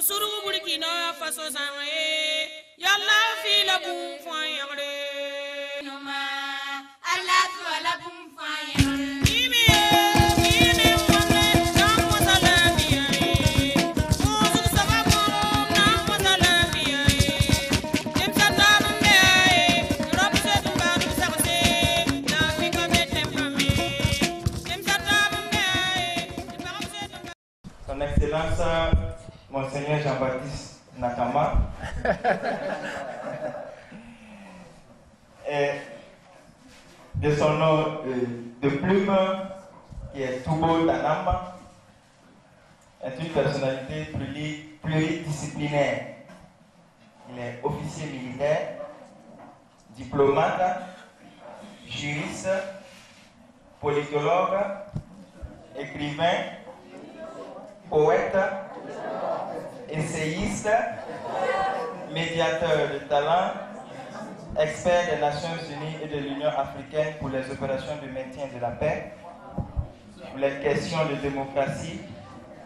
Surugu Burkina Faso Sangaye, Yalla Fila Boom Fire. Noma, Allah Fala Boom Fire. Son Excellence, Monseigneur Jean-Baptiste Nakama, et de son nom de plume, qui est Toubo Danamba, est une personnalité pluridisciplinaire. Il est officier militaire, diplomate, juriste, politologue, écrivain, poète, essayiste, médiateur de talent, expert des Nations Unies et de l'Union africaine pour les opérations de maintien de la paix, pour les questions de démocratie,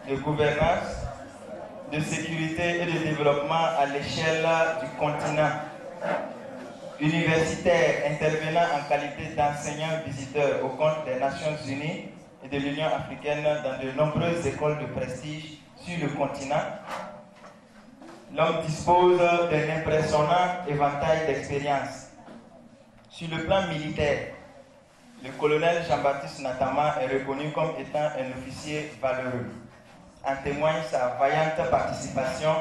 de gouvernance, de sécurité et de développement à l'échelle du continent. Universitaire intervenant en qualité d'enseignant visiteur au compte des Nations Unies et de l'Union africaine dans de nombreuses écoles de prestige sur le continent, l'homme dispose d'un impressionnant éventail d'expériences. Sur le plan militaire, le colonel Jean-Baptiste Natama est reconnu comme étant un officier valeureux. En témoigne sa vaillante participation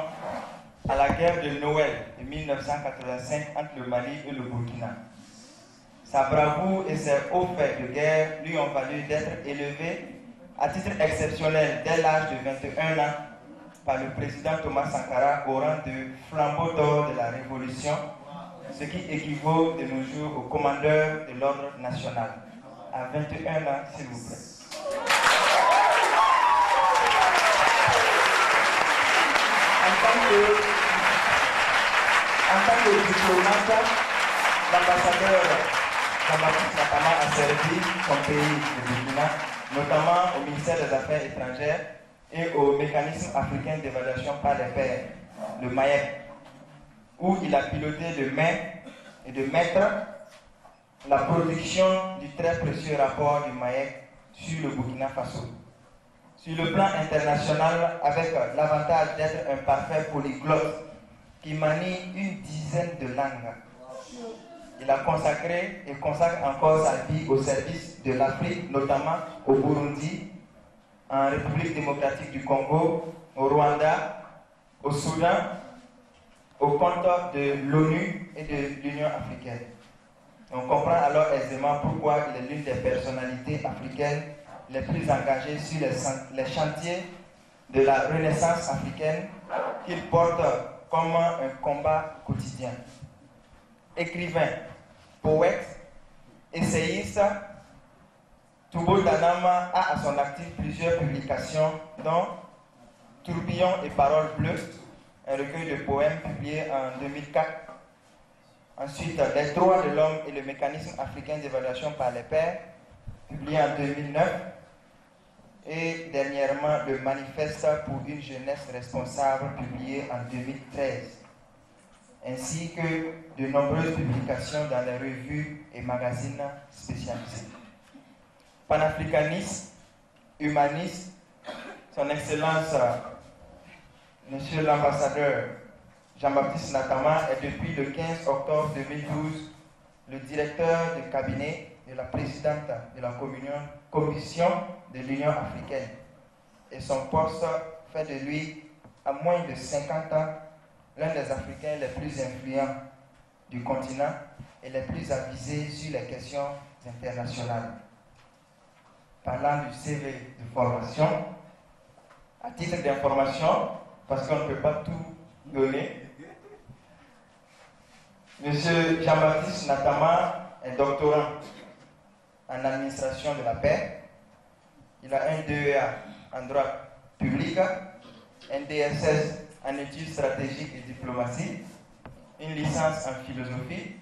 à la guerre de Noël de 1985 entre le Mali et le Burkina. Sa bravoure et ses hauts faits de guerre lui ont valu d'être élevé à titre exceptionnel dès l'âge de 21 ans par le président Thomas Sankara au rang de flambeau d'or de la Révolution, ce qui équivaut de nos jours au commandeur de l'ordre national. À 21 ans, s'il vous plaît. En tant que diplomate, l'ambassadeur Jean-Baptiste Natama a servi son pays, le Burkina, notamment au ministère des Affaires étrangères et au mécanisme africain d'évaluation par les pairs, le MAEP, où il a piloté de main et de maître la production du très précieux rapport du MAEP sur le Burkina Faso. Sur le plan international, avec l'avantage d'être un parfait polyglotte qui manie une dizaine de langues, il a consacré et consacre encore sa vie au service de l'Afrique, notamment au Burundi, en République démocratique du Congo, au Rwanda, au Soudan, au compte de l'ONU et de l'Union africaine. On comprend alors aisément pourquoi il est l'une des personnalités africaines les plus engagées sur les chantiers de la Renaissance africaine qu'il porte comme un combat quotidien. Écrivain, poète, essayiste, Toubo Danama a à son actif plusieurs publications, dont Tourbillon et Paroles bleues, un recueil de poèmes publié en 2004. Ensuite, Les droits de l'homme et le mécanisme africain d'évaluation par les pairs, publié en 2009. Et dernièrement, le Manifeste pour une jeunesse responsable, publié en 2013. Ainsi que de nombreuses publications dans les revues et magazines spécialisés. Panafricaniste, humaniste, son Excellence, Monsieur l'ambassadeur Jean-Baptiste Natama est depuis le 15 octobre 2012 le directeur de cabinet de la présidente de la Commission de l'Union africaine. Et son poste fait de lui, à moins de 50 ans, l'un des Africains les plus influents du continent et les plus avisés sur les questions internationales. Parlant du CV de formation, à titre d'information, parce qu'on ne peut pas tout donner, M. Jean-Baptiste Natama est doctorant en administration de la paix. Il a un DEA en droit public, un DSS en études stratégiques et diplomatie, une licence en philosophie,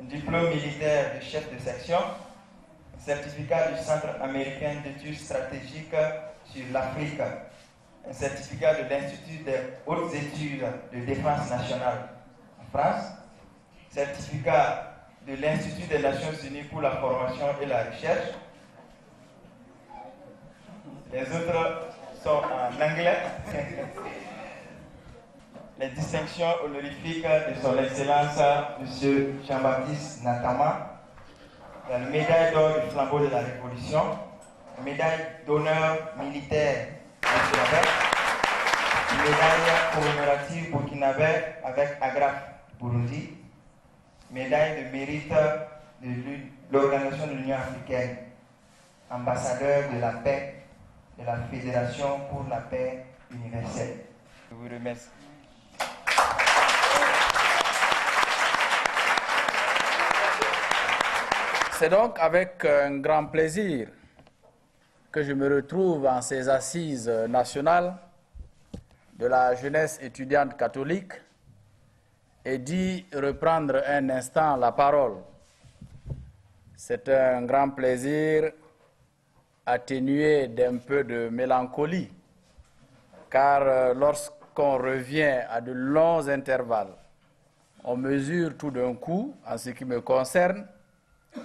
un diplôme militaire de chef de section, un certificat du Centre américain d'études stratégiques sur l'Afrique, un certificat de l'Institut des hautes études de défense nationale en France, certificat de l'Institut des Nations Unies pour la formation et la recherche. Les autres sont en anglais. Les distinctions honorifiques de son Excellence M. Jean-Baptiste Natama, la médaille d'or du flambeau de la Révolution, la médaille d'honneur militaire burkinabé, médaille commémorative burkinabé avec Agraf Burundi, médaille de mérite de l'Organisation de l'Union africaine, ambassadeur de la paix de la Fédération pour la paix universelle. Je vous remercie. C'est donc avec un grand plaisir que je me retrouve en ces assises nationales de la jeunesse étudiante catholique et d'y reprendre un instant la parole. C'est un grand plaisir atténué d'un peu de mélancolie, car lorsqu'on revient à de longs intervalles, on mesure tout d'un coup, en ce qui me concerne,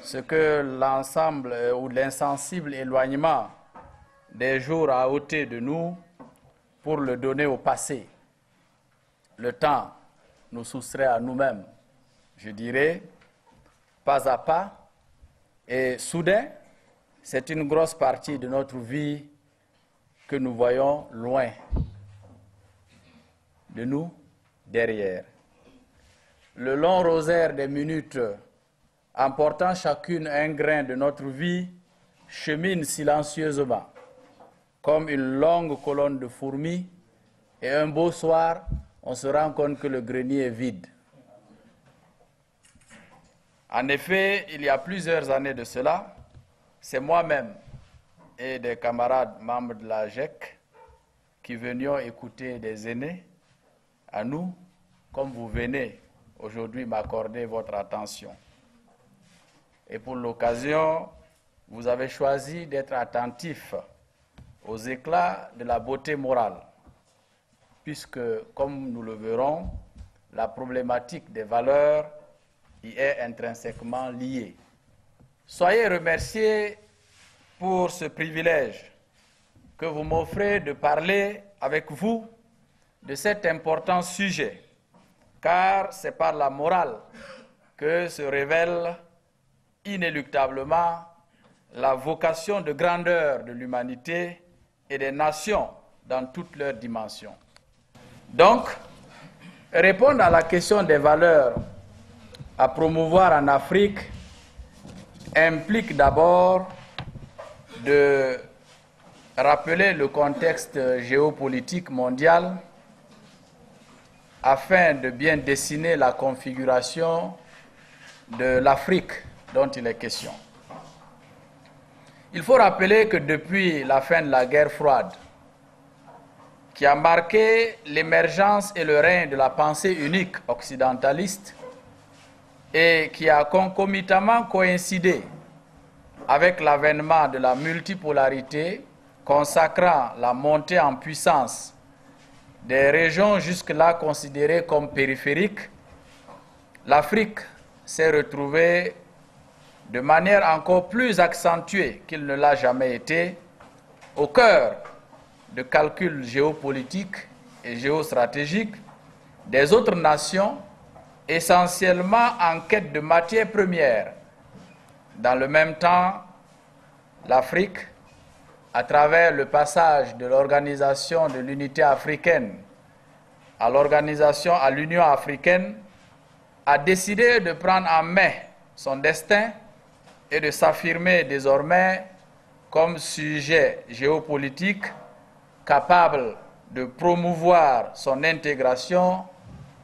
ce que l'ensemble ou l'insensible éloignement des jours a ôté de nous pour le donner au passé. Le temps nous soustrait à nous-mêmes, je dirais, pas à pas, et soudain, c'est une grosse partie de notre vie que nous voyons loin de nous, derrière. Le long rosaire des minutes emportant chacune un grain de notre vie, chemine silencieusement, comme une longue colonne de fourmis, et un beau soir, on se rend compte que le grenier est vide. En effet, il y a plusieurs années de cela, c'est moi-même et des camarades membres de la GEC qui venions écouter des aînés, à nous, comme vous venez aujourd'hui m'accorder votre attention. Et pour l'occasion, vous avez choisi d'être attentif aux éclats de la beauté morale, puisque, comme nous le verrons, la problématique des valeurs y est intrinsèquement liée. Soyez remerciés pour ce privilège que vous m'offrez de parler avec vous de cet important sujet, car c'est par la morale que se révèle inéluctablement la vocation de grandeur de l'humanité et des nations dans toutes leurs dimensions. Donc, répondre à la question des valeurs à promouvoir en Afrique implique d'abord de rappeler le contexte géopolitique mondial afin de bien dessiner la configuration de l'Afrique dont il est question. Il faut rappeler que depuis la fin de la guerre froide, qui a marqué l'émergence et le règne de la pensée unique occidentaliste et qui a concomitamment coïncidé avec l'avènement de la multipolarité consacrant la montée en puissance des régions jusque-là considérées comme périphériques, l'Afrique s'est retrouvée de manière encore plus accentuée qu'il ne l'a jamais été, au cœur de calculs géopolitiques et géostratégiques des autres nations, essentiellement en quête de matières premières. Dans le même temps, l'Afrique, à travers le passage de l'Organisation de l'Unité africaine à l'Union africaine, a décidé de prendre en main son destin et de s'affirmer désormais comme sujet géopolitique capable de promouvoir son intégration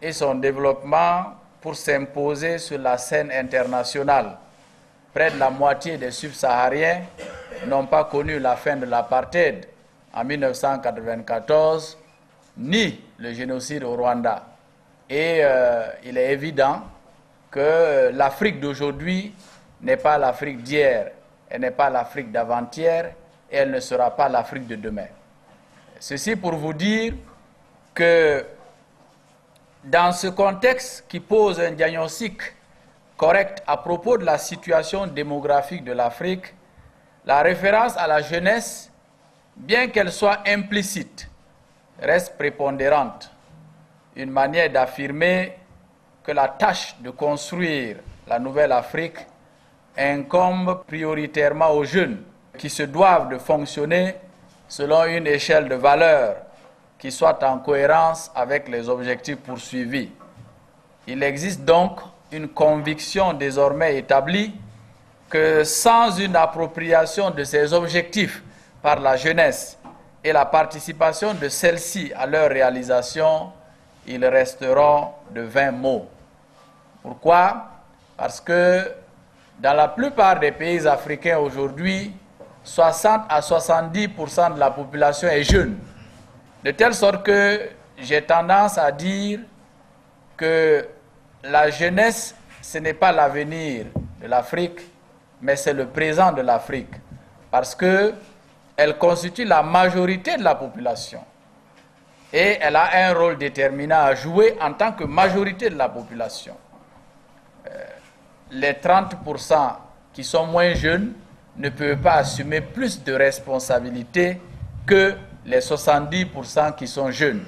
et son développement pour s'imposer sur la scène internationale. Près de la moitié des subsahariens n'ont pas connu la fin de l'apartheid en 1994, ni le génocide au Rwanda. Et il est évident que l'Afrique d'aujourd'hui n'est pas l'Afrique d'hier, elle n'est pas l'Afrique d'avant-hier, et elle ne sera pas l'Afrique de demain. Ceci pour vous dire que dans ce contexte qui pose un diagnostic correct à propos de la situation démographique de l'Afrique, la référence à la jeunesse, bien qu'elle soit implicite, reste prépondérante. Une manière d'affirmer que la tâche de construire la nouvelle Afrique incombe prioritairement aux jeunes qui se doivent de fonctionner selon une échelle de valeurs qui soit en cohérence avec les objectifs poursuivis. Il existe donc une conviction désormais établie que sans une appropriation de ces objectifs par la jeunesse et la participation de celle-ci à leur réalisation, ils resteront de vains mots. Pourquoi? Parce que dans la plupart des pays africains aujourd'hui, 60 à 70% de la population est jeune. De telle sorte que j'ai tendance à dire que la jeunesse, ce n'est pas l'avenir de l'Afrique, mais c'est le présent de l'Afrique. Parce qu'elle constitue la majorité de la population. Et elle a un rôle déterminant à jouer en tant que majorité de la population. Les 30% qui sont moins jeunes ne peuvent pas assumer plus de responsabilités que les 70% qui sont jeunes.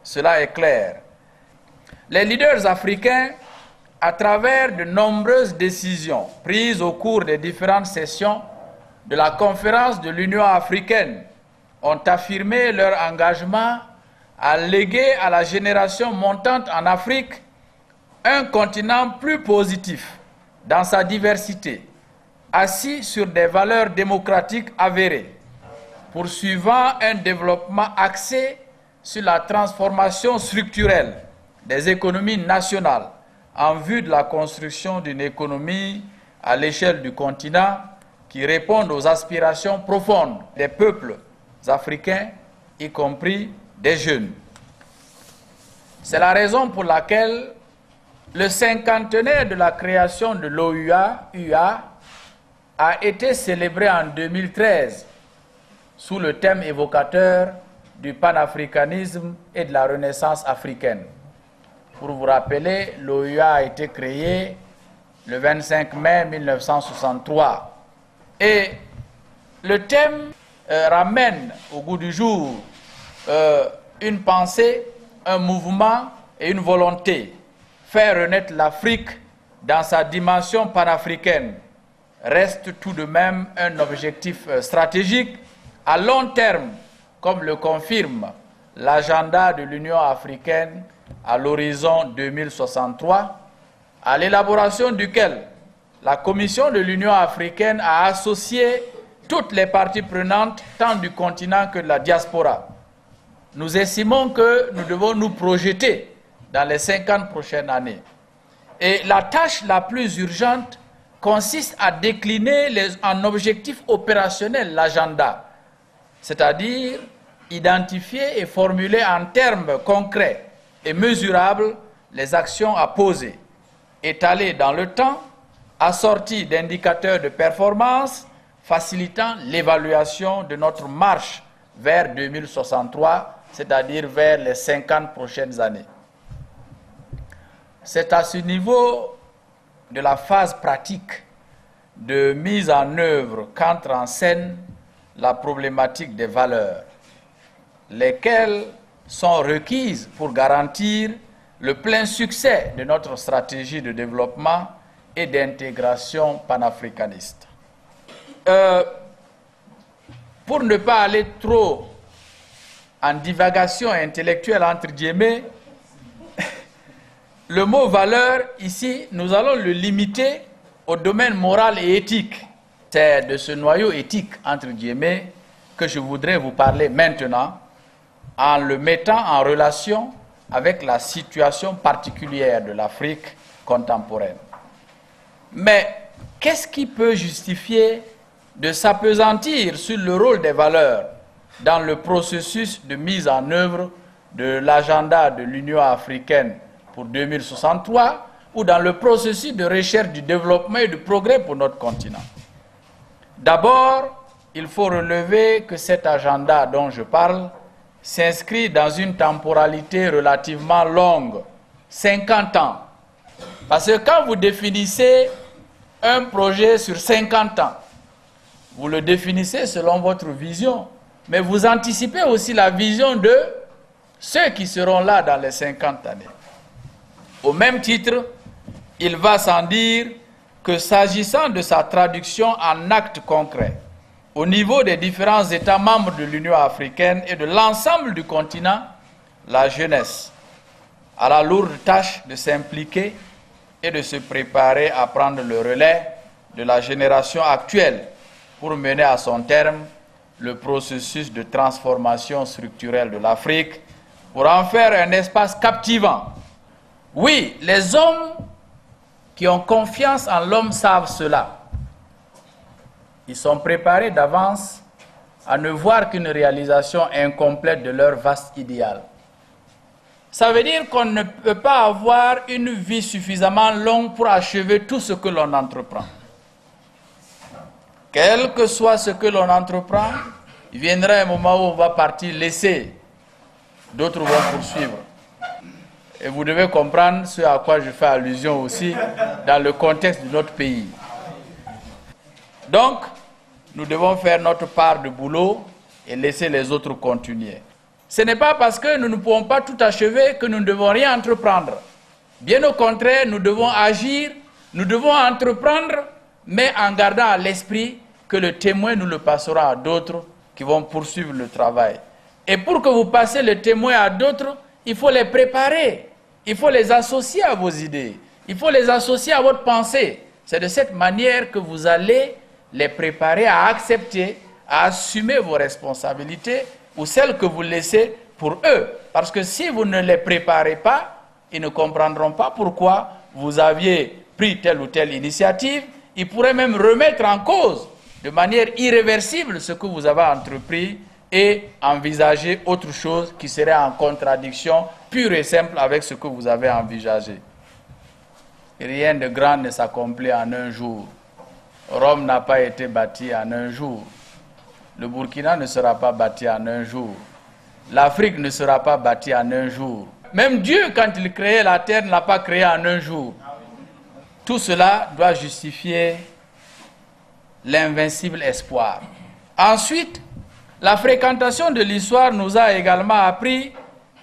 Cela est clair. Les leaders africains, à travers de nombreuses décisions prises au cours des différentes sessions de la conférence de l'Union africaine, ont affirmé leur engagement à léguer à la génération montante en Afrique un continent plus positif dans sa diversité, assis sur des valeurs démocratiques avérées, poursuivant un développement axé sur la transformation structurelle des économies nationales en vue de la construction d'une économie à l'échelle du continent qui réponde aux aspirations profondes des peuples africains, y compris des jeunes. C'est la raison pour laquelle le cinquantenaire de la création de l'OUA a été célébré en 2013 sous le thème évocateur du panafricanisme et de la renaissance africaine. Pour vous rappeler, l'OUA a été créée le 25 mai 1963. Et le thème ramène au goût du jour une pensée, un mouvement et une volonté. Faire renaître l'Afrique dans sa dimension panafricaine reste tout de même un objectif stratégique à long terme, comme le confirme l'agenda de l'Union africaine à l'horizon 2063, à l'élaboration duquel la Commission de l'Union africaine a associé toutes les parties prenantes, tant du continent que de la diaspora. Nous estimons que nous devons nous projeter dans les 50 prochaines années. Et la tâche la plus urgente consiste à décliner en objectifs opérationnels l'agenda, c'est-à-dire identifier et formuler en termes concrets et mesurables les actions à poser, étalées dans le temps, assorties d'indicateurs de performance, facilitant l'évaluation de notre marche vers 2063, c'est-à-dire vers les 50 prochaines années. C'est à ce niveau de la phase pratique de mise en œuvre qu'entre en scène la problématique des valeurs, lesquelles sont requises pour garantir le plein succès de notre stratégie de développement et d'intégration panafricaniste. Pour ne pas aller trop en divagation intellectuelle entre guillemets, le mot valeur, ici, nous allons le limiter au domaine moral et éthique. C'est de ce noyau éthique, entre guillemets, que je voudrais vous parler maintenant, en le mettant en relation avec la situation particulière de l'Afrique contemporaine. Mais qu'est-ce qui peut justifier de s'appesantir sur le rôle des valeurs dans le processus de mise en œuvre de l'agenda de l'Union africaine pour 2063 ou dans le processus de recherche du développement et du progrès pour notre continent? D'abord, il faut relever que cet agenda dont je parle s'inscrit dans une temporalité relativement longue, 50 ans. Parce que quand vous définissez un projet sur 50 ans, vous le définissez selon votre vision, mais vous anticipez aussi la vision de ceux qui seront là dans les 50 années. Au même titre, il va sans dire que s'agissant de sa traduction en actes concrets, au niveau des différents États membres de l'Union africaine et de l'ensemble du continent, la jeunesse a la lourde tâche de s'impliquer et de se préparer à prendre le relais de la génération actuelle pour mener à son terme le processus de transformation structurelle de l'Afrique, pour en faire un espace captivant. Oui, les hommes qui ont confiance en l'homme savent cela. Ils sont préparés d'avance à ne voir qu'une réalisation incomplète de leur vaste idéal. Ça veut dire qu'on ne peut pas avoir une vie suffisamment longue pour achever tout ce que l'on entreprend. Quel que soit ce que l'on entreprend, il viendra un moment où on va partir laisser, d'autres vont poursuivre. Et vous devez comprendre ce à quoi je fais allusion aussi dans le contexte de notre pays. Donc, nous devons faire notre part de boulot et laisser les autres continuer. Ce n'est pas parce que nous ne pouvons pas tout achever que nous ne devons rien entreprendre. Bien au contraire, nous devons agir, nous devons entreprendre, mais en gardant à l'esprit que le témoin nous le passera à d'autres qui vont poursuivre le travail. Et pour que vous passiez le témoin à d'autres, il faut les préparer, il faut les associer à vos idées, il faut les associer à votre pensée. C'est de cette manière que vous allez les préparer à accepter, à assumer vos responsabilités ou celles que vous laissez pour eux. Parce que si vous ne les préparez pas, ils ne comprendront pas pourquoi vous aviez pris telle ou telle initiative. Ils pourraient même remettre en cause de manière irréversible ce que vous avez entrepris et envisager autre chose qui serait en contradiction pure et simple avec ce que vous avez envisagé. Rien de grand ne s'accomplit en un jour. Rome n'a pas été bâtie en un jour. Le Burkina ne sera pas bâti en un jour. L'Afrique ne sera pas bâtie en un jour. Même Dieu, quand il créait la terre, ne l'a pas créée en un jour. Tout cela doit justifier l'invincible espoir. Ensuite, la fréquentation de l'histoire nous a également appris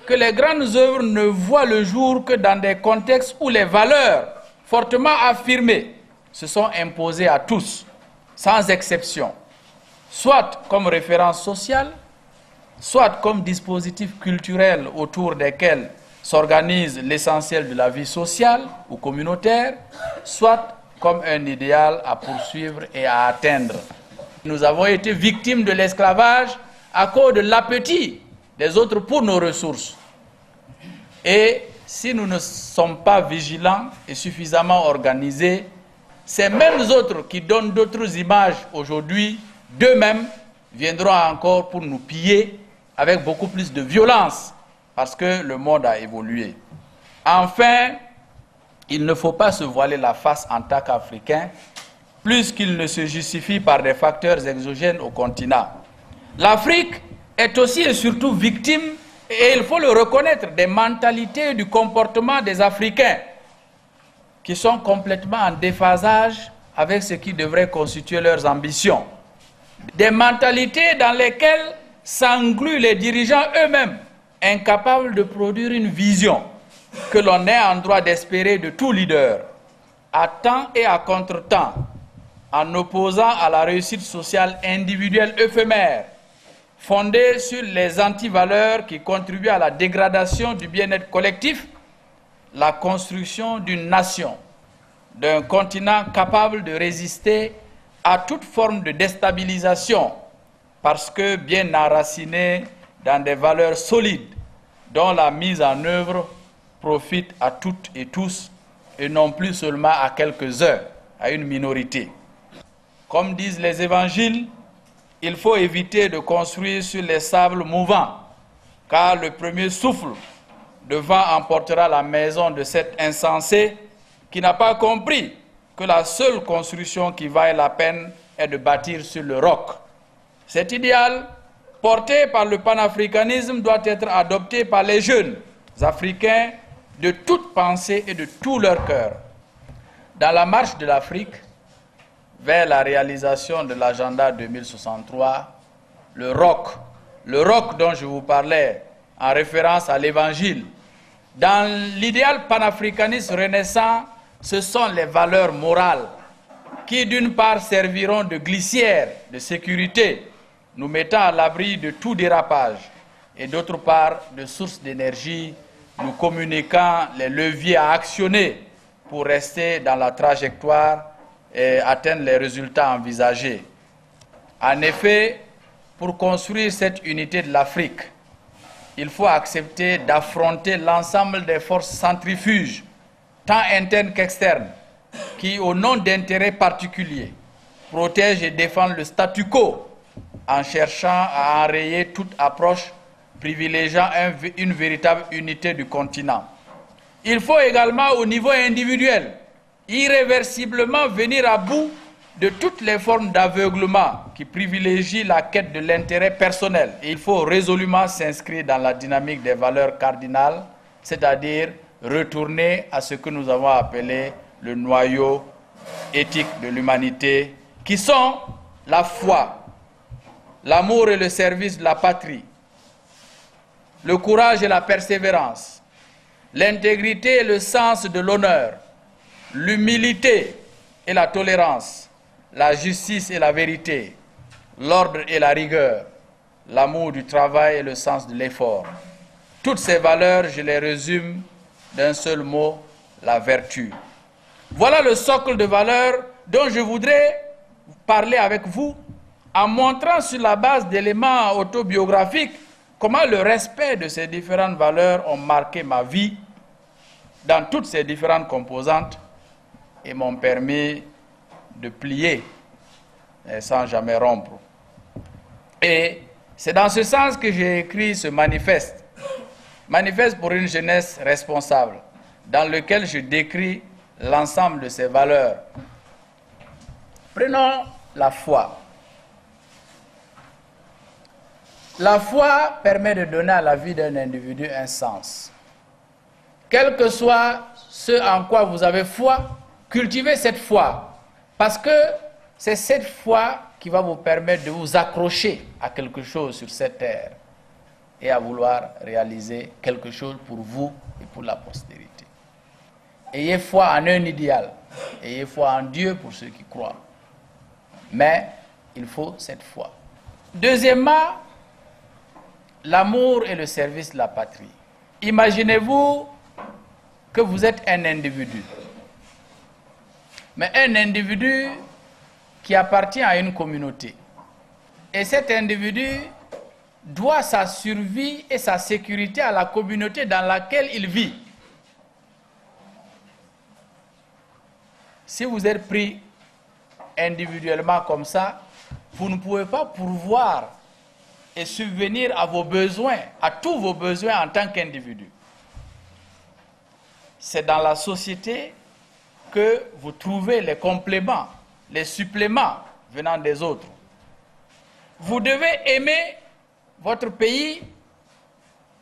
que les grandes œuvres ne voient le jour que dans des contextes où les valeurs fortement affirmées se sont imposées à tous, sans exception, soit comme référence sociale, soit comme dispositif culturel autour desquels s'organise l'essentiel de la vie sociale ou communautaire, soit comme un idéal à poursuivre et à atteindre. Nous avons été victimes de l'esclavage à cause de l'appétit des autres pour nos ressources. Et si nous ne sommes pas vigilants et suffisamment organisés, ces mêmes autres qui donnent d'autres images aujourd'hui, d'eux-mêmes, viendront encore pour nous piller avec beaucoup plus de violence, parce que le monde a évolué. Enfin, il ne faut pas se voiler la face en tant qu'Africain, plus qu'il ne se justifie par des facteurs exogènes au continent. L'Afrique est aussi et surtout victime, et il faut le reconnaître, des mentalités et du comportement des Africains, qui sont complètement en déphasage avec ce qui devrait constituer leurs ambitions. Des mentalités dans lesquelles s'engluent les dirigeants eux-mêmes, incapables de produire une vision que l'on est en droit d'espérer de tout leader, à temps et à contre-temps, en opposant à la réussite sociale individuelle éphémère, fondée sur les antivaleurs qui contribuent à la dégradation du bien-être collectif, la construction d'une nation, d'un continent capable de résister à toute forme de déstabilisation, parce que bien enraciné dans des valeurs solides dont la mise en œuvre profite à toutes et tous, et non plus seulement à quelques-uns, à une minorité. Comme disent les évangiles, il faut éviter de construire sur les sables mouvants, car le premier souffle de vent emportera la maison de cet insensé qui n'a pas compris que la seule construction qui vaille la peine est de bâtir sur le roc. Cet idéal, porté par le panafricanisme, doit être adopté par les jeunes africains de toute pensée et de tout leur cœur. Dans la marche de l'Afrique vers la réalisation de l'agenda 2063, le roc dont je vous parlais en référence à l'Évangile, dans l'idéal panafricaniste renaissant, ce sont les valeurs morales qui d'une part serviront de glissière, de sécurité, nous mettant à l'abri de tout dérapage, et d'autre part de sources d'énergie, nous communiquant les leviers à actionner pour rester dans la trajectoire et atteindre les résultats envisagés. En effet, pour construire cette unité de l'Afrique, il faut accepter d'affronter l'ensemble des forces centrifuges, tant internes qu'externes, qui, au nom d'intérêts particuliers, protègent et défendent le statu quo en cherchant à enrayer toute approche privilégiant une véritable unité du continent. Il faut également, au niveau individuel, irréversiblement venir à bout de toutes les formes d'aveuglement qui privilégient la quête de l'intérêt personnel. Et il faut résolument s'inscrire dans la dynamique des valeurs cardinales, c'est-à-dire retourner à ce que nous avons appelé le noyau éthique de l'humanité, qui sont la foi, l'amour et le service de la patrie, le courage et la persévérance, l'intégrité et le sens de l'honneur, l'humilité et la tolérance, la justice et la vérité, l'ordre et la rigueur, l'amour du travail et le sens de l'effort. Toutes ces valeurs, je les résume d'un seul mot, la vertu. Voilà le socle de valeurs dont je voudrais parler avec vous en montrant sur la base d'éléments autobiographiques comment le respect de ces différentes valeurs ont marqué ma vie dans toutes ces différentes composantes et m'ont permis de plier sans jamais rompre. Et c'est dans ce sens que j'ai écrit ce manifeste, manifeste pour une jeunesse responsable, dans lequel je décris l'ensemble de ces valeurs. Prenons la foi. La foi permet de donner à la vie d'un individu un sens. Quel que soit ce en quoi vous avez foi, cultivez cette foi, parce que c'est cette foi qui va vous permettre de vous accrocher à quelque chose sur cette terre et à vouloir réaliser quelque chose pour vous et pour la postérité. Ayez foi en un idéal, ayez foi en Dieu pour ceux qui croient. Mais il faut cette foi. Deuxièmement, l'amour et le service de la patrie. Imaginez-vous que vous êtes un individu, mais un individu qui appartient à une communauté. Et cet individu doit sa survie et sa sécurité à la communauté dans laquelle il vit. Si vous êtes pris individuellement comme ça, vous ne pouvez pas pourvoir et subvenir à vos besoins, à tous vos besoins en tant qu'individu. C'est dans la société que vous trouvez les compléments, les suppléments venant des autres. Vous devez aimer votre pays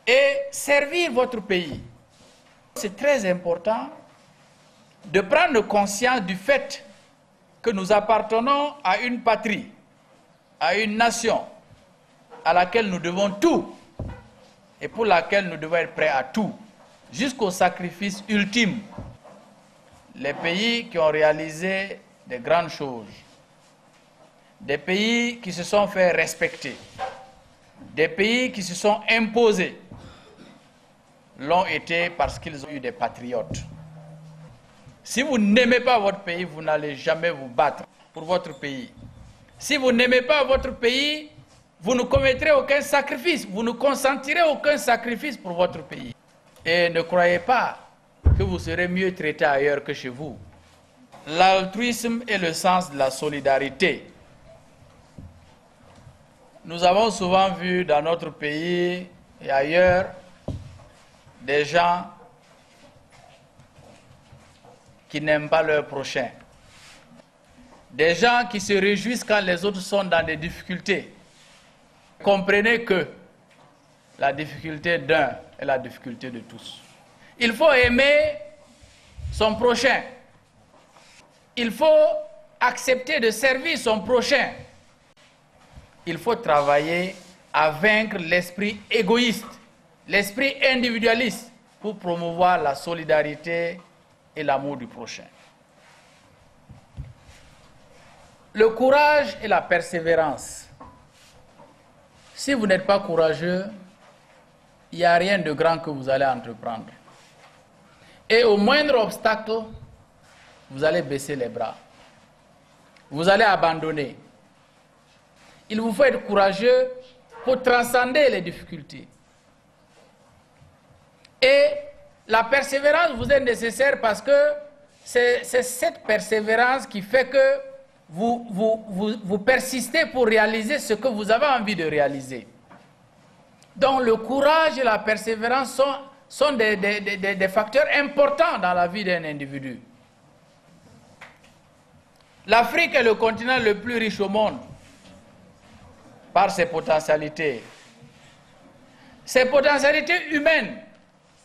et servir votre pays. C'est très important de prendre conscience du fait que nous appartenons à une patrie, à une nation, à laquelle nous devons tout et pour laquelle nous devons être prêts à tout, jusqu'au sacrifice ultime. Les pays qui ont réalisé des grandes choses, des pays qui se sont fait respecter, des pays qui se sont imposés, l'ont été parce qu'ils ont eu des patriotes. Si vous n'aimez pas votre pays, vous n'allez jamais vous battre pour votre pays. Si vous n'aimez pas votre pays, vous ne commettrez aucun sacrifice, vous ne consentirez aucun sacrifice pour votre pays. Et ne croyez pas que vous serez mieux traité ailleurs que chez vous. L'altruisme est le sens de la solidarité. Nous avons souvent vu dans notre pays et ailleurs des gens qui n'aiment pas leur prochain. Des gens qui se réjouissent quand les autres sont dans des difficultés Comprenez que la difficulté d'un est la difficulté de tous. Il faut aimer son prochain. Il faut accepter de servir son prochain. Il faut travailler à vaincre l'esprit égoïste, l'esprit individualiste pour promouvoir la solidarité et l'amour du prochain. Le courage et la persévérance. Si vous n'êtes pas courageux, il n'y a rien de grand que vous allez entreprendre. Et au moindre obstacle, vous allez baisser les bras. Vous allez abandonner. Il vous faut être courageux pour transcender les difficultés. Et la persévérance vous est nécessaire parce que c'est cette persévérance qui fait que vous persistez pour réaliser ce que vous avez envie de réaliser. Donc le courage et la persévérance sont des facteurs importants dans la vie d'un individu. L'Afrique est le continent le plus riche au monde par ses potentialités. Ses potentialités humaines,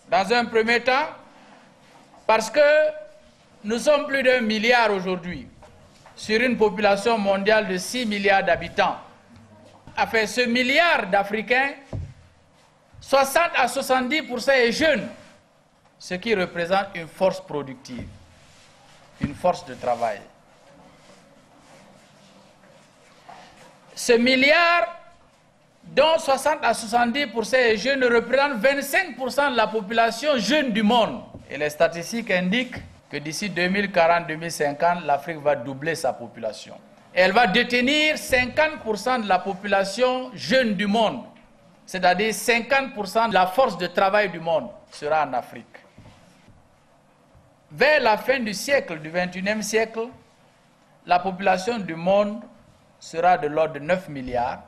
dans un premier temps, parce que nous sommes plus d'1 milliard aujourd'hui, sur une population mondiale de 6 milliards d'habitants. Enfin, ce milliard d'Africains, 60 à 70% est jeune, ce qui représente une force productive, une force de travail. Ce milliard, dont 60 à 70% est jeune, représente 25% de la population jeune du monde. Et les statistiques indiquent que d'ici 2040-2050, l'Afrique va doubler sa population. Et elle va détenir 50% de la population jeune du monde. C'est-à-dire 50% de la force de travail du monde sera en Afrique. Vers la fin du siècle, du XXIe siècle, la population du monde sera de l'ordre de 9 milliards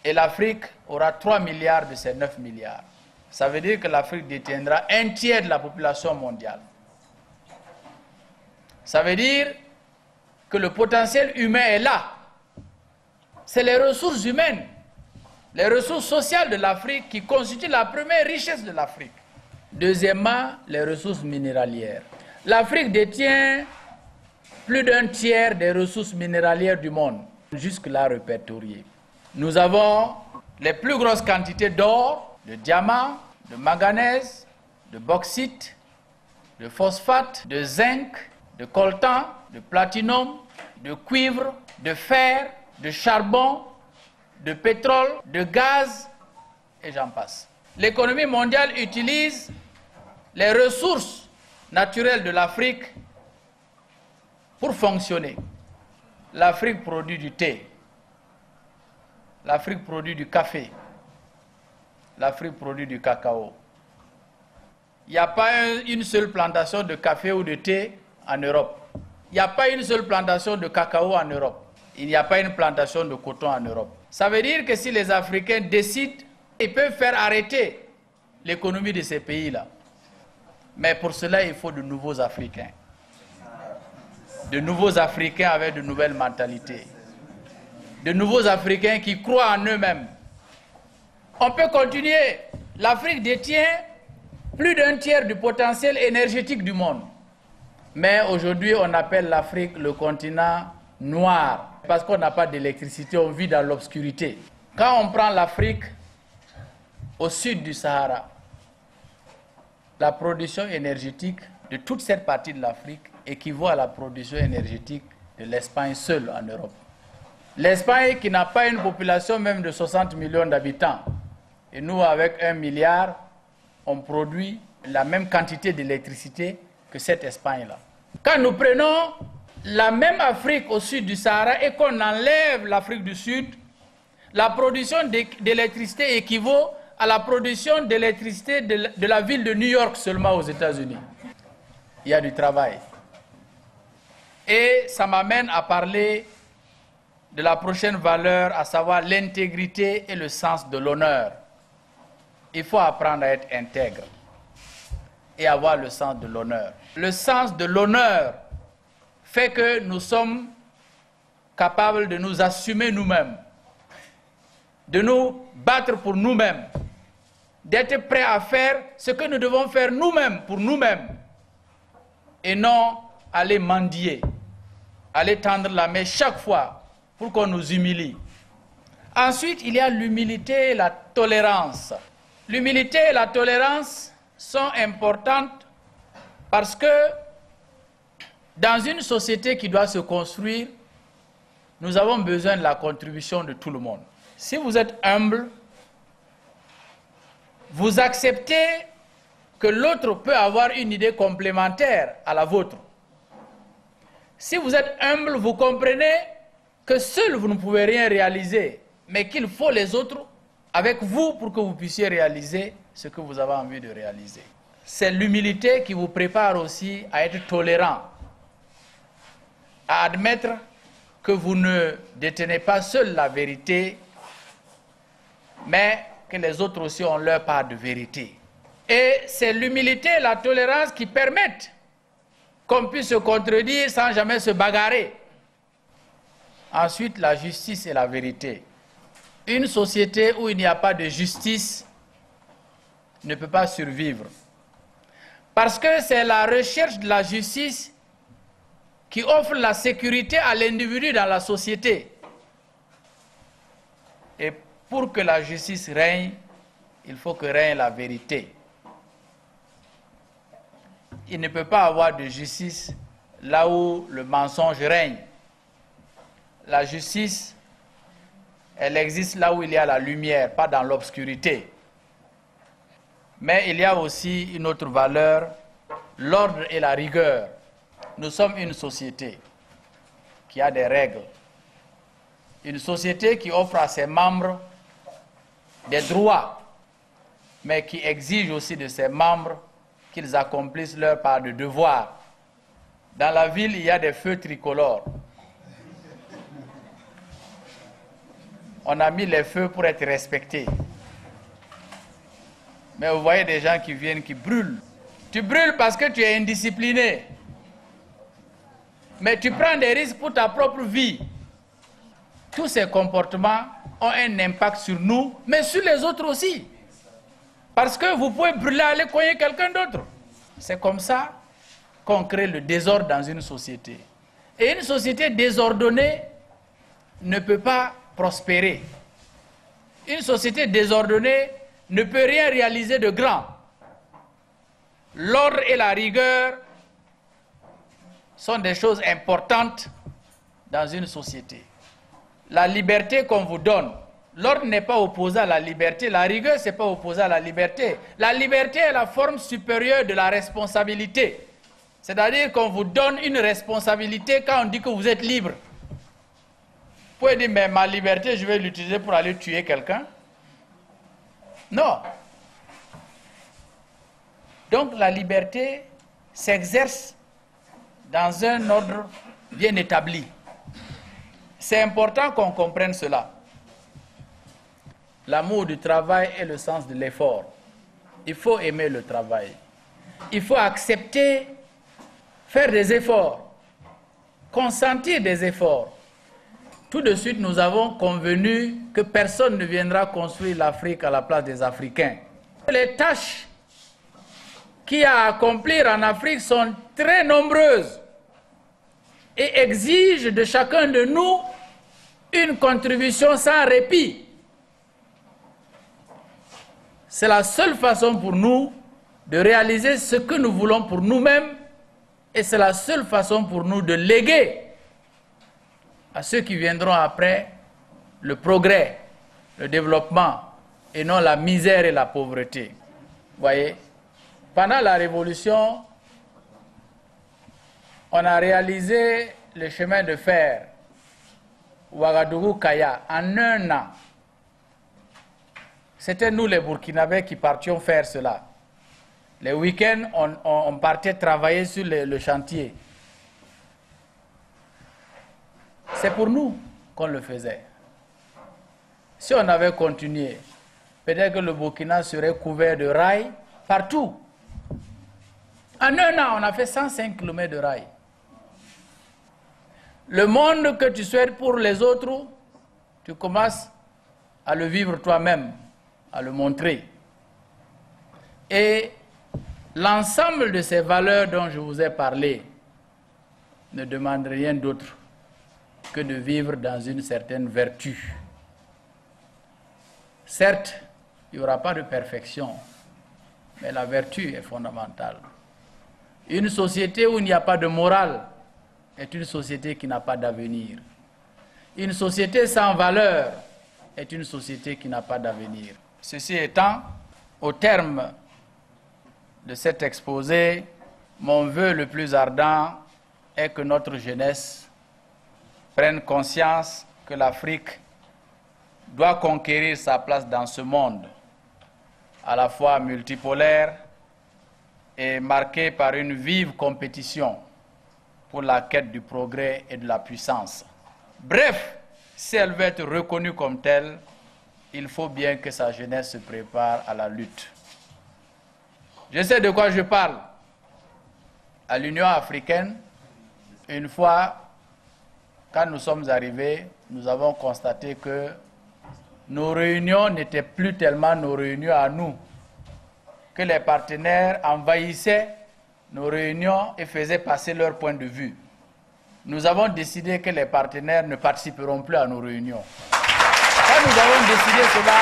et l'Afrique aura 3 milliards de ces 9 milliards. Ça veut dire que l'Afrique détiendra 1/3 de la population mondiale. Ça veut dire que le potentiel humain est là. C'est les ressources humaines, les ressources sociales de l'Afrique qui constituent la première richesse de l'Afrique. Deuxièmement, les ressources minéralières. L'Afrique détient plus d'1/3 des ressources minéralières du monde, jusque-là répertoriées. Nous avons les plus grosses quantités d'or, de diamants, de manganèse, de bauxite, de phosphate, de zinc, de coltan, de platinum, de cuivre, de fer, de charbon, de pétrole, de gaz, et j'en passe. L'économie mondiale utilise les ressources naturelles de l'Afrique pour fonctionner. L'Afrique produit du thé, l'Afrique produit du café, l'Afrique produit du cacao. Il n'y a pas une seule plantation de café ou de thé en Europe. Il n'y a pas une seule plantation de cacao en Europe. Il n'y a pas une plantation de coton en Europe. Ça veut dire que si les Africains décident, ils peuvent faire arrêter l'économie de ces pays-là. Mais pour cela, il faut de nouveaux Africains. De nouveaux Africains avec de nouvelles mentalités. De nouveaux Africains qui croient en eux-mêmes. On peut continuer. L'Afrique détient plus d'1/3 du potentiel énergétique du monde. Mais aujourd'hui, on appelle l'Afrique le continent noir. Parce qu'on n'a pas d'électricité, on vit dans l'obscurité. Quand on prend l'Afrique au sud du Sahara, la production énergétique de toute cette partie de l'Afrique équivaut à la production énergétique de l'Espagne seule en Europe. L'Espagne qui n'a pas une population même de 60 millions d'habitants. Et nous, avec 1 milliard, on produit la même quantité d'électricité que cette Espagne-là. Quand nous prenons la même Afrique au sud du Sahara et qu'on enlève l'Afrique du Sud, la production d'électricité équivaut à la production d'électricité de la ville de New York seulement aux États-Unis. Il y a du travail. Et ça m'amène à parler de la prochaine valeur, à savoir l'intégrité et le sens de l'honneur. Il faut apprendre à être intègre et avoir le sens de l'honneur. Le sens de l'honneur fait que nous sommes capables de nous assumer nous-mêmes. de nous battre pour nous-mêmes, d'être prêts à faire ce que nous devons faire nous-mêmes pour nous-mêmes, et non aller mendier, aller tendre la main chaque fois pour qu'on nous humilie. Ensuite, il y a l'humilité et la tolérance. L'humilité et la tolérance sont importantes parce que dans une société qui doit se construire, nous avons besoin de la contribution de tout le monde. Si vous êtes humble, vous acceptez que l'autre peut avoir une idée complémentaire à la vôtre. Si vous êtes humble, vous comprenez que seul vous ne pouvez rien réaliser, mais qu'il faut les autres avec vous pour que vous puissiez réaliser ce que vous avez envie de réaliser. C'est l'humilité qui vous prépare aussi à être tolérant, à admettre que vous ne détenez pas seul la vérité, mais que les autres aussi ont leur part de vérité. Et c'est l'humilité et la tolérance qui permettent qu'on puisse se contredire sans jamais se bagarrer. Ensuite, la justice et la vérité. Une société où il n'y a pas de justice ne peut pas survivre. Parce que c'est la recherche de la justice qui offre la sécurité à l'individu dans la société. Et pour que la justice règne, il faut que règne la vérité. Il ne peut pas avoir de justice là où le mensonge règne. La justice, elle existe là où il y a la lumière, pas dans l'obscurité. Mais il y a aussi une autre valeur, l'ordre et la rigueur. Nous sommes une société qui a des règles. Une société qui offre à ses membres des droits, mais qui exige aussi de ses membres qu'ils accomplissent leur part de devoir. Dans la ville, il y a des feux tricolores. On a mis les feux pour être respectés. Mais vous voyez des gens qui viennent, qui brûlent. Tu brûles parce que tu es indiscipliné. Mais tu prends des risques pour ta propre vie. Tous ces comportements ont un impact sur nous, mais sur les autres aussi. Parce que vous pouvez brûler, aller cogner quelqu'un d'autre. C'est comme ça qu'on crée le désordre dans une société. Et une société désordonnée ne peut pas prospérer. Une société désordonnée ne peut rien réaliser de grand. L'ordre et la rigueur sont des choses importantes dans une société. La liberté qu'on vous donne, l'ordre n'est pas opposé à la liberté, la rigueur n'est pas opposée à la liberté. La liberté est la forme supérieure de la responsabilité. C'est-à-dire qu'on vous donne une responsabilité quand on dit que vous êtes libre. Vous pouvez dire, mais ma liberté, je vais l'utiliser pour aller tuer quelqu'un. Non. Donc la liberté s'exerce dans un ordre bien établi. C'est important qu'on comprenne cela. L'amour du travail est le sens de l'effort. Il faut aimer le travail. Il faut accepter, faire des efforts, consentir des efforts. Tout de suite, nous avons convenu que personne ne viendra construire l'Afrique à la place des Africains. Les tâches qu'il y a à accomplir en Afrique sont très nombreuses et exigent de chacun de nous une contribution sans répit. C'est la seule façon pour nous de réaliser ce que nous voulons pour nous-mêmes et c'est la seule façon pour nous de léguer à ceux qui viendront après le progrès, le développement et non la misère et la pauvreté. Vous voyez, pendant la Révolution, on a réalisé le chemin de fer Ouagadougou-Kaya en un an. C'était nous les Burkinabés qui partions faire cela. Les week-ends, on partait travailler sur le chantier. C'est pour nous qu'on le faisait. Si on avait continué, peut-être que le Burkina serait couvert de rails partout. En un an, on a fait 105 km de rails. Le monde que tu souhaites pour les autres, tu commences à le vivre toi-même, à le montrer. Et l'ensemble de ces valeurs dont je vous ai parlé ne demande rien d'autre que de vivre dans une certaine vertu. Certes, il n'y aura pas de perfection, mais la vertu est fondamentale. Une société où il n'y a pas de morale est une société qui n'a pas d'avenir. Une société sans valeur est une société qui n'a pas d'avenir. Ceci étant, au terme de cet exposé, mon vœu le plus ardent est que notre jeunesse prenne conscience que l'Afrique doit conquérir sa place dans ce monde, à la fois multipolaire et marqué par une vive compétition pour la quête du progrès et de la puissance. Bref, si elle veut être reconnue comme telle, il faut bien que sa jeunesse se prépare à la lutte. Je sais de quoi je parle. À l'Union africaine, une fois, quand nous sommes arrivés, nous avons constaté que nos réunions n'étaient plus tellement nos réunions à nous, que les partenaires envahissaient nos réunions et faisaient passer leur point de vue. Nous avons décidé que les partenaires ne participeront plus à nos réunions. Quand nous avons décidé cela,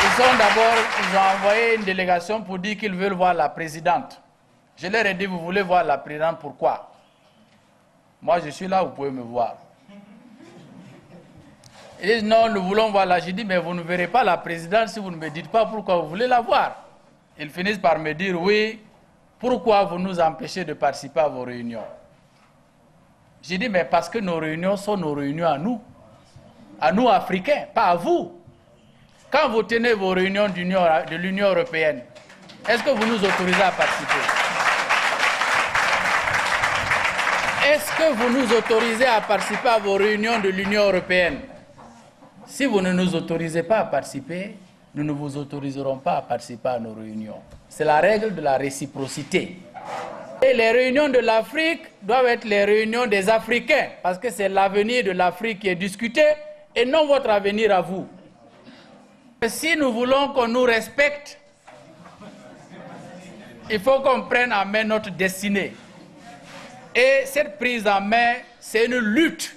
ils ont envoyé une délégation pour dire qu'ils veulent voir la présidente. Je leur ai dit, vous voulez voir la présidente, pourquoi? Moi, je suis là, vous pouvez me voir. Ils disent, non, nous voulons voir là. J'ai dit, mais vous ne verrez pas la présidente si vous ne me dites pas pourquoi vous voulez la voir. Ils finissent par me dire, oui, pourquoi vous nous empêchez de participer à vos réunions? J'ai dit, mais parce que nos réunions sont nos réunions à nous Africains, pas à vous. Quand vous tenez vos réunions de l'Union européenne, est-ce que vous nous autorisez à participer? Est-ce que vous nous autorisez à participer à vos réunions de l'Union européenne? Si vous ne nous autorisez pas à participer, nous ne vous autoriserons pas à participer à nos réunions. C'est la règle de la réciprocité. Et les réunions de l'Afrique doivent être les réunions des Africains, parce que c'est l'avenir de l'Afrique qui est discuté et non votre avenir à vous. Si nous voulons qu'on nous respecte, il faut qu'on prenne en main notre destinée. Et cette prise en main, c'est une lutte.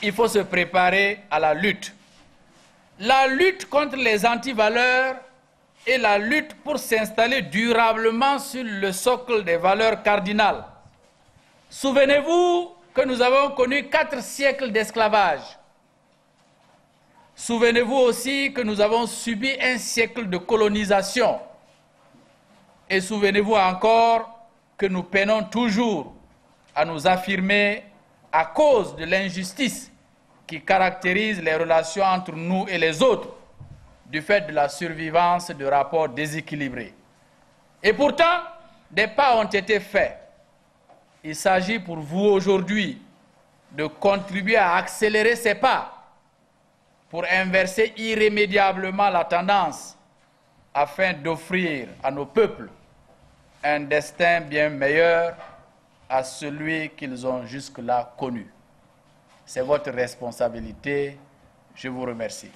Il faut se préparer à la lutte. La lutte contre les antivaleurs et la lutte pour s'installer durablement sur le socle des valeurs cardinales. Souvenez-vous que nous avons connu 4 siècles d'esclavage. Souvenez-vous aussi que nous avons subi un siècle de colonisation. Et souvenez-vous encore que nous peinons toujours à nous affirmer à cause de l'injustice qui caractérise les relations entre nous et les autres, du fait de la survivance de rapports déséquilibrés. Et pourtant, des pas ont été faits. Il s'agit pour vous aujourd'hui de contribuer à accélérer ces pas pour inverser irrémédiablement la tendance afin d'offrir à nos peuples un destin bien meilleur à celui qu'ils ont jusque-là connu. C'est votre responsabilité. Je vous remercie.